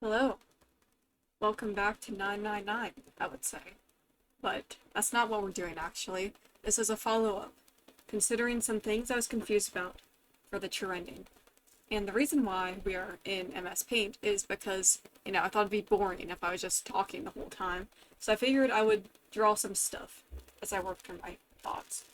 Hello, welcome back to 999, I would say. But that's not what we're doing actually. This is a follow-up, considering some things I was confused about for the true ending. And the reason why we are in MS Paint is because, I thought it'd be boring if I was just talking the whole time. So I figured I would draw some stuff as I work through my thoughts.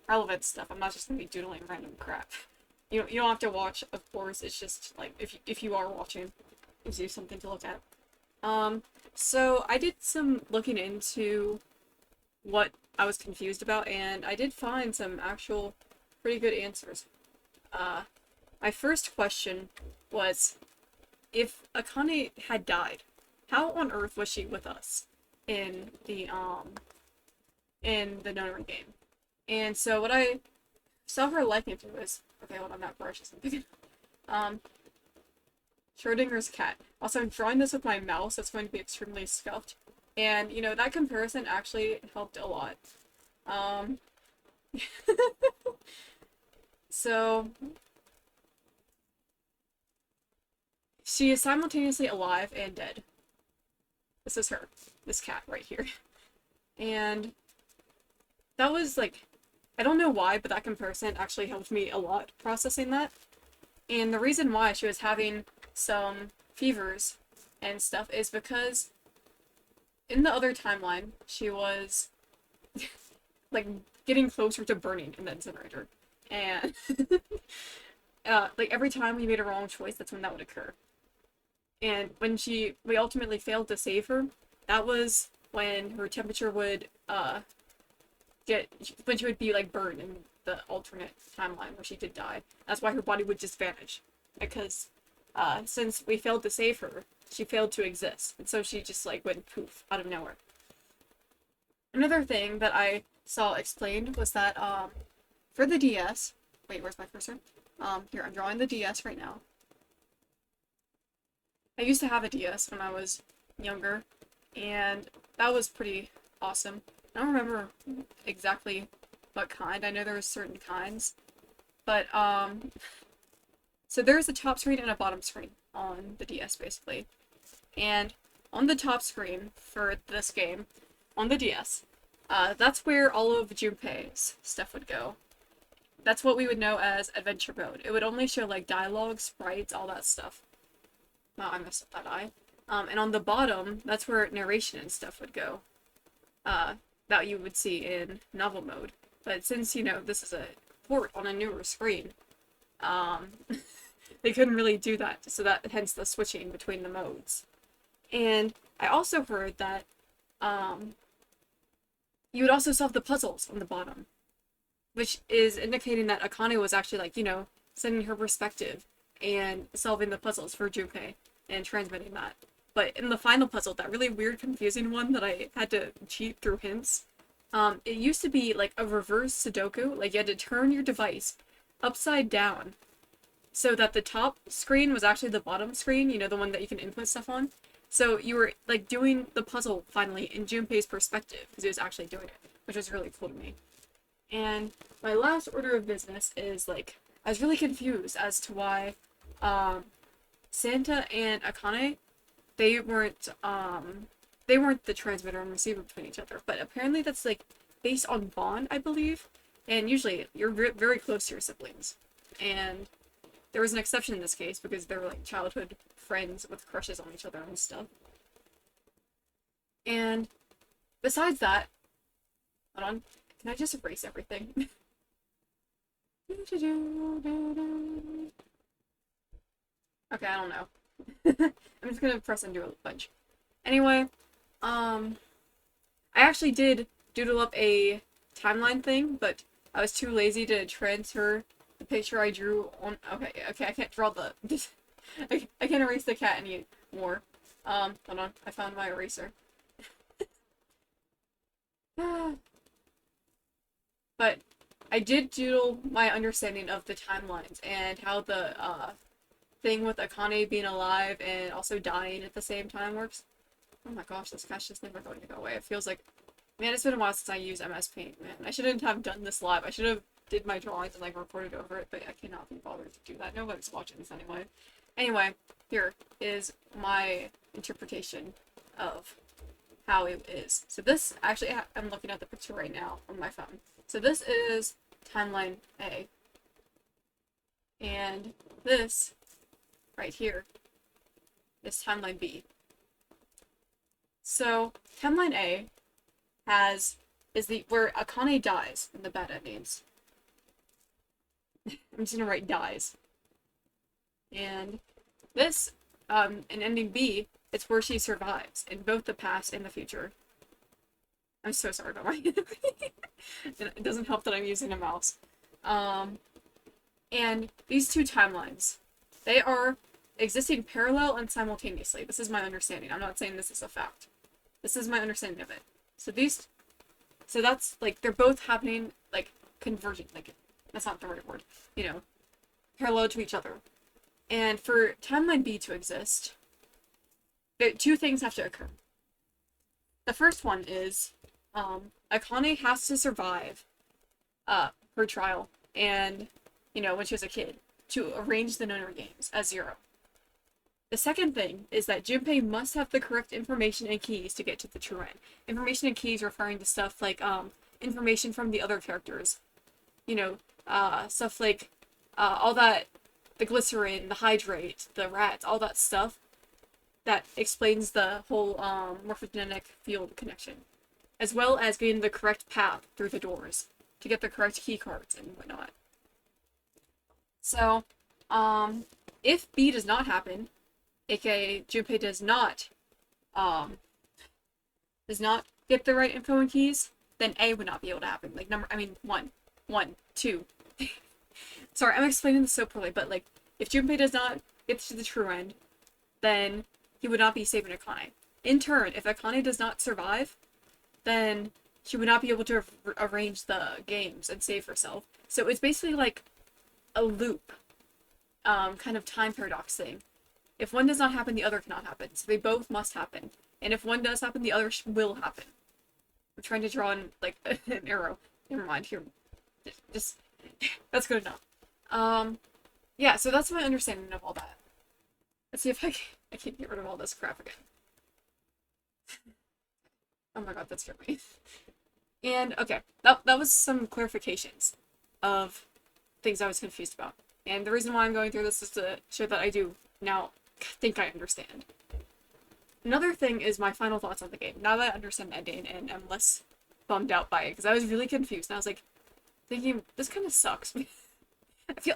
Relevant stuff. I'm not just gonna be doodling random crap. You don't have to watch, of course. It's just like if you are watching, gives you something to look at. Um, so I did some looking into what I was confused about, and I did find some actual pretty good answers. Uh, my first question was, if Akane had died, how on earth was she with us in the Nonary game? And so what I saw her liking to was, okay, hold on, that brush isn't big enough. Um, Schrodinger's cat. Also, I'm drawing this with my mouse, so it's going to be extremely scuffed. And, that comparison actually helped a lot. Um, so, she is simultaneously alive and dead. This is her. This cat right here. And that was, like, I don't know why, but that comparison actually helped me a lot processing that. And the reason why she was having some fevers and stuff is because in the other timeline, she was like getting closer to burning in the incinerator. And like every time we made a wrong choice, that's when that would occur. And when we ultimately failed to save her, that was when her temperature would when she would be like burned in the alternate timeline where she did die. That's why her body would just vanish. Because since we failed to save her, she failed to exist. And so she just like went poof out of nowhere. Another thing that I saw explained was that for the DS, wait, where's my cursor? Here, I'm drawing the DS right now. I used to have a DS when I was younger, and that was pretty awesome. I don't remember exactly what kind. I know there were certain kinds, but so there's a top screen and a bottom screen on the DS basically, and on the top screen for this game, on the DS, that's where all of Junpei's stuff would go. That's what we would know as adventure mode. It would only show like dialogue, sprites, all that stuff. Wow, I messed up that eye. And on the bottom, that's where narration and stuff would go. That you would see in novel mode. But since, this is a port on a newer screen, they couldn't really do that, so that hence the switching between the modes. And I also heard that, you would also solve the puzzles on the bottom, which is indicating that Akane was actually like, sending her perspective and solving the puzzles for Junpei and transmitting that. But in the final puzzle, that really weird, confusing one that I had to cheat through hints, it used to be like a reverse Sudoku. Like you had to turn your device upside down so that the top screen was actually the bottom screen, the one that you can input stuff on. So you were like doing the puzzle finally in Junpei's perspective because he was actually doing it, which was really cool to me. And my last order of business is like I was really confused as to why Santa and Akane they weren't the transmitter and receiver between each other, but apparently that's like based on bond, I believe. And usually you're very close to your siblings. And there was an exception in this case because they were like childhood friends with crushes on each other and stuff. And besides that, hold on, can I just erase everything? Okay, I don't know. I'm just gonna press undo a bunch. Anyway, I actually did doodle up a timeline thing, but I was too lazy to transfer the picture I drew on. Okay, I can't draw the. I can't erase the cat anymore. Hold on, I found my eraser. But I did doodle my understanding of the timelines and how the thing with Akane being alive and also dying at the same time works. Oh my gosh, this cat's just never going to go away. It feels like, man, it's been a while since I used MS Paint, man. I shouldn't have done this live. I should have did my drawings and like recorded over it, but I cannot be bothered to do that. Nobody's watching this anyway. Anyway, here is my interpretation of how it is. So this, actually, I'm looking at the picture right now on my phone. So this is timeline A. And this, right here, is timeline B. So, timeline A is where Akane dies in the bad endings. I'm just gonna write dies. And this, in ending B, it's where she survives in both the past and the future. I'm so sorry about my it doesn't help that I'm using a mouse. And these two timelines, they are existing parallel and simultaneously. This is my understanding. I'm not saying this is a fact. This is my understanding of it. So that's, like, they're both happening, like, converging. Like, that's not the right word. You know, parallel to each other. And for timeline B to exist, two things have to occur. The first one is, Akane has to survive, her trial, and, you know, when she was a kid, to arrange the Nonary Games as Zero. The second thing is that Junpei must have the correct information and keys to get to the true end. Information and keys referring to stuff like, information from the other characters. You know, stuff like, all that, the glycerin, the hydrate, the rats, all that stuff that explains the whole, morphogenetic field connection. As well as getting the correct path through the doors to get the correct key cards and whatnot. So, if B does not happen, aka Junpei does not get the right info and keys, then A would not be able to happen. Like, one, two. Sorry, I'm explaining this so poorly, but, like, if Junpei does not get to the true end, then he would not be saving Akane. In turn, if Akane does not survive, then she would not be able to arrange the games and save herself. So it's basically like a loop, kind of time paradox thing. If one does not happen, the other cannot happen. So they both must happen. And if one does happen, the other will happen. I'm trying to draw in, like, an arrow. Never mind, here. Just, that's good enough. Yeah, so that's my understanding of all that. Let's see if I can get rid of all this crap again. Oh my god, that scared me. And, okay, that was some clarifications of things I was confused about. And the reason why I'm going through this is to show that I do now think I understand. Another thing is my final thoughts on the game. Now that I understand the ending and I'm less bummed out by it, because I was really confused, and I was like, thinking, this kind of sucks.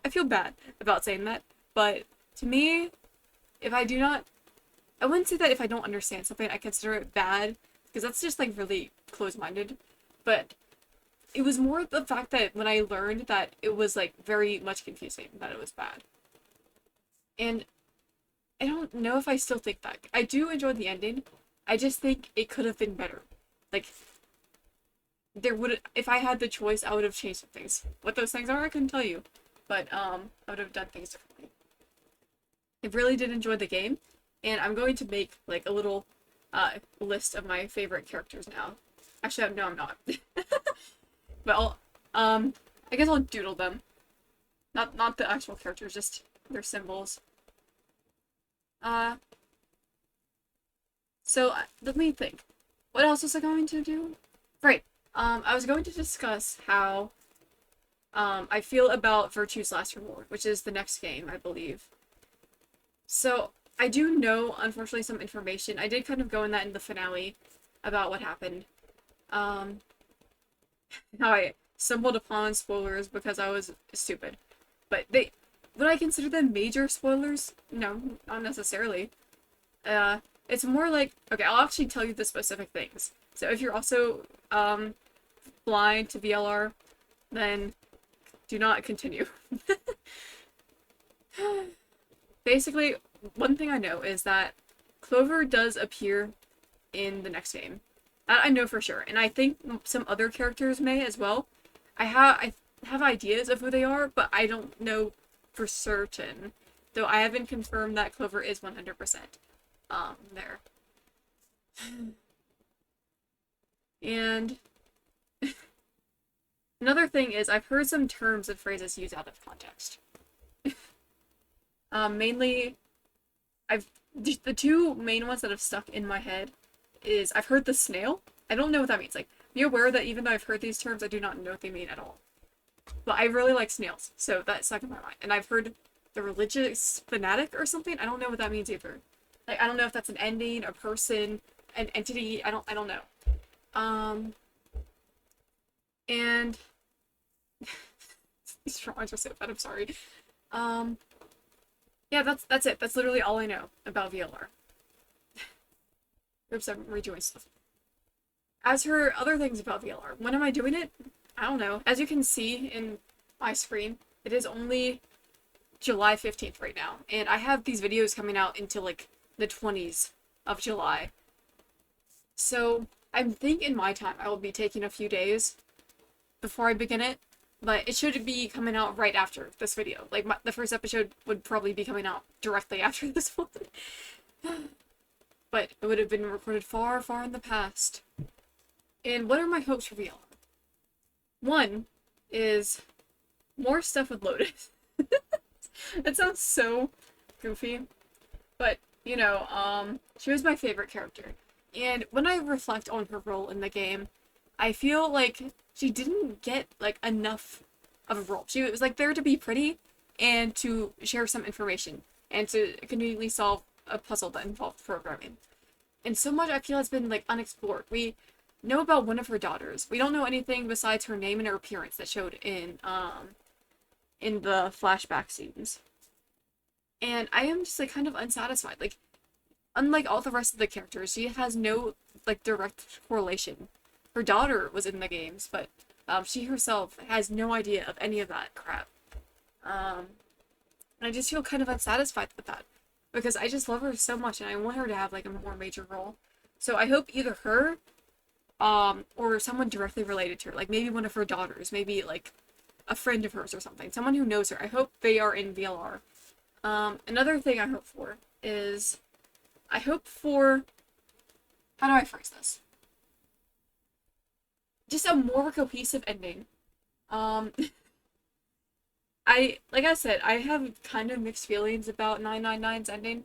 I feel bad about saying that, but to me, if I do not, I wouldn't say that if I don't understand something, I consider it bad, because that's just, like, really close-minded, but it was more the fact that when I learned that it was, like, very much confusing, that it was bad. And I don't know if I still think that. I do enjoy the ending, I just think it could have been better. Like, if I had the choice, I would have changed some things. What those things are, I couldn't tell you, but, I would have done things differently. I really did enjoy the game, and I'm going to make, like, a little, list of my favorite characters now. Actually, no, I'm not. But I guess I'll doodle them. Not the actual characters, just their symbols. So, let me think. What else was I going to do? Right, I was going to discuss how, I feel about Virtue's Last Reward, which is the next game, I believe. So, I do know, unfortunately, some information. I did kind of go in that in the finale about what happened. How I stumbled upon spoilers because I was stupid. But would I consider them major spoilers? No, not necessarily. It's more like, okay, I'll actually tell you the specific things. So if you're also, blind to VLR, then do not continue. Basically, one thing I know is that Clover does appear in the next game. That I know for sure, and I think some other characters may as well. I have ideas of who they are, but I don't know for certain. Though I haven't confirmed that Clover is 100%. There. And another thing is I've heard some terms and phrases used out of context. Mainly I've the two main ones that have stuck in my head is I've heard the snail. I don't know what that means. Like, be aware that even though I've heard these terms, I do not know what they mean at all. But I really like snails, so that stuck in my mind. And I've heard the religious fanatic or something. I don't know what that means either. Like, I don't know if that's an ending, a person, an entity. I don't know. Um, and these drawings are so bad. I'm sorry. Um, yeah, that's it. That's literally all I know about VLR. Oops, I'm redoing stuff. As for other things about VLR, when am I doing it? I don't know. As you can see in my screen, it is only July 15th right now, and I have these videos coming out into like the 20s of July. So I think in my time I will be taking a few days before I begin it, but it should be coming out right after this video. Like the first episode would probably be coming out directly after this one. But it would have been recorded far, far in the past. And what are my hopes for VLR? One is more stuff with Lotus. That sounds so goofy, but you know, she was my favorite character. And when I reflect on her role in the game, I feel like she didn't get like enough of a role. She was like there to be pretty and to share some information and to conveniently solve a puzzle that involved programming. And so much I feel has been like unexplored. We know about one of her daughters. We don't know anything besides her name and her appearance that showed in the flashback scenes. And I am just like kind of unsatisfied. Like, unlike all the rest of the characters, she has no like direct correlation. Her daughter was in the games, but she herself has no idea of any of that crap. And I just feel kind of unsatisfied with that because I just love her so much and I want her to have like a more major role. So I hope either her or someone directly related to her, like maybe one of her daughters, maybe like a friend of hers or something, someone who knows her. I hope they are in VLR. Another thing I hope for is, I hope for, how do I phrase this? Just a more cohesive ending. Like I said, I have kind of mixed feelings about 999's ending.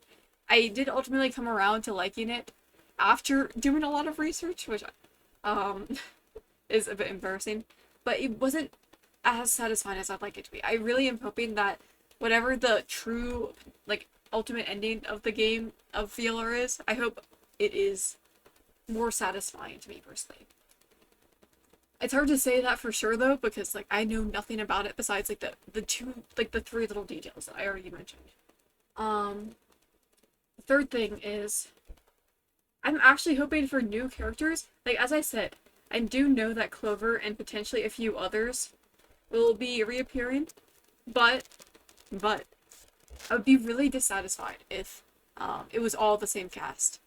I did ultimately come around to liking it after doing a lot of research, which, um, is a bit embarrassing, but it wasn't as satisfying as I'd like it to be. I really am hoping that whatever the true, like, ultimate ending of the game of VLR is, I hope it is more satisfying to me personally. It's hard to say that for sure though, because like I know nothing about it besides like the three little details that I already mentioned. The third thing is I'm actually hoping for new characters. Like as I said, I do know that Clover and potentially a few others will be reappearing, but I would be really dissatisfied if it was all the same cast.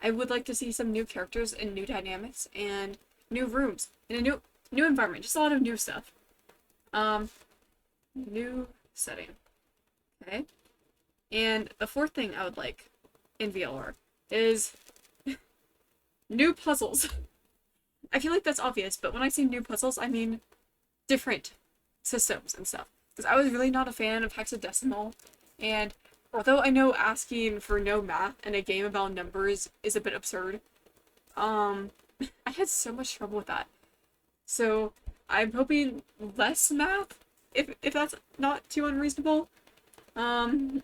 I would like to see some new characters and new dynamics and new rooms and a new environment, just a lot of new stuff. New setting. Okay. And the fourth thing I would like in VLR is new puzzles. I feel like that's obvious, but when I say new puzzles, I mean different systems and stuff. Because I was really not a fan of hexadecimal, and although I know asking for no math in a game about numbers is a bit absurd, I had so much trouble with that. So I'm hoping less math, if that's not too unreasonable. And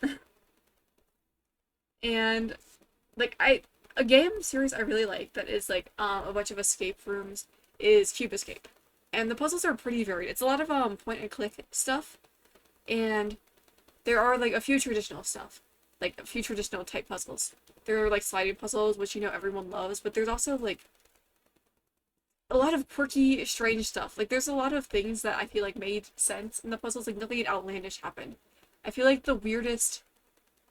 like a game series I really like that is like a bunch of escape rooms is Cube Escape. And the puzzles are pretty varied. It's a lot of point and click stuff, and there are like a few traditional stuff, like a few traditional type puzzles. There are like sliding puzzles, which you know everyone loves, but there's also like a lot of quirky, strange stuff. Like there's a lot of things that I feel like made sense in the puzzles, like nothing outlandish happened. I feel like the weirdest,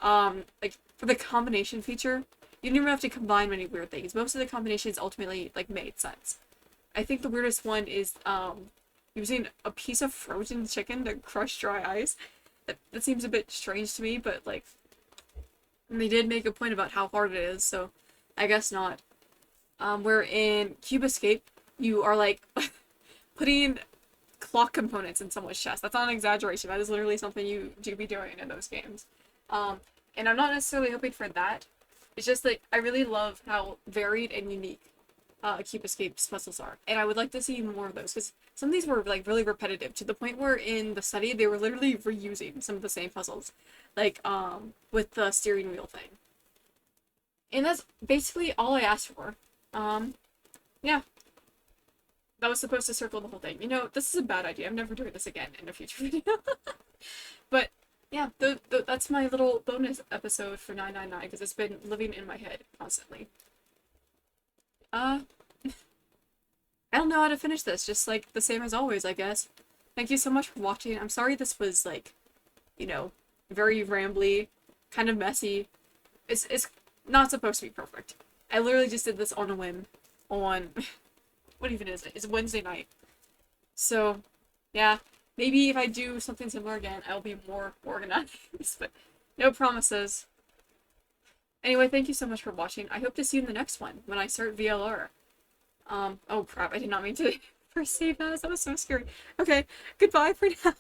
like for the combination feature, you didn't even have to combine many weird things. Most of the combinations ultimately like made sense. I think the weirdest one is using a piece of frozen chicken to crush dry ice. That seems a bit strange to me, but like they did make a point about how hard it is, so I guess not. Where in Cube Escape, you are like putting clock components in someone's chest. That's not an exaggeration. That is literally something you do be doing in those games. And I'm not necessarily hoping for that. It's just like I really love how varied and unique Cube Escape's puzzles are, and I would like to see more of those because some of these were like really repetitive to the point where in the study they were literally reusing some of the same puzzles, like with the steering wheel thing. And that's basically all I asked for. Um, yeah, that was supposed to circle the whole thing. You know, this is a bad idea. I'm never doing this again in a future video. But yeah, that's my little bonus episode for 999 because it's been living in my head constantly. Uh, I don't know how to finish this, just like the same as always, I guess. Thank you so much for watching. I'm sorry this was like, you know, very rambly, kind of messy. It's not supposed to be perfect. I literally just did this on a whim on what even is it? It's Wednesday night. So, yeah, maybe if I do something similar again, I'll be more organized, but no promises. Anyway, thank you so much for watching. I hope to see you in the next one when I start VLR. Oh crap, I did not mean to perceive that. That was so scary. Okay, goodbye for now.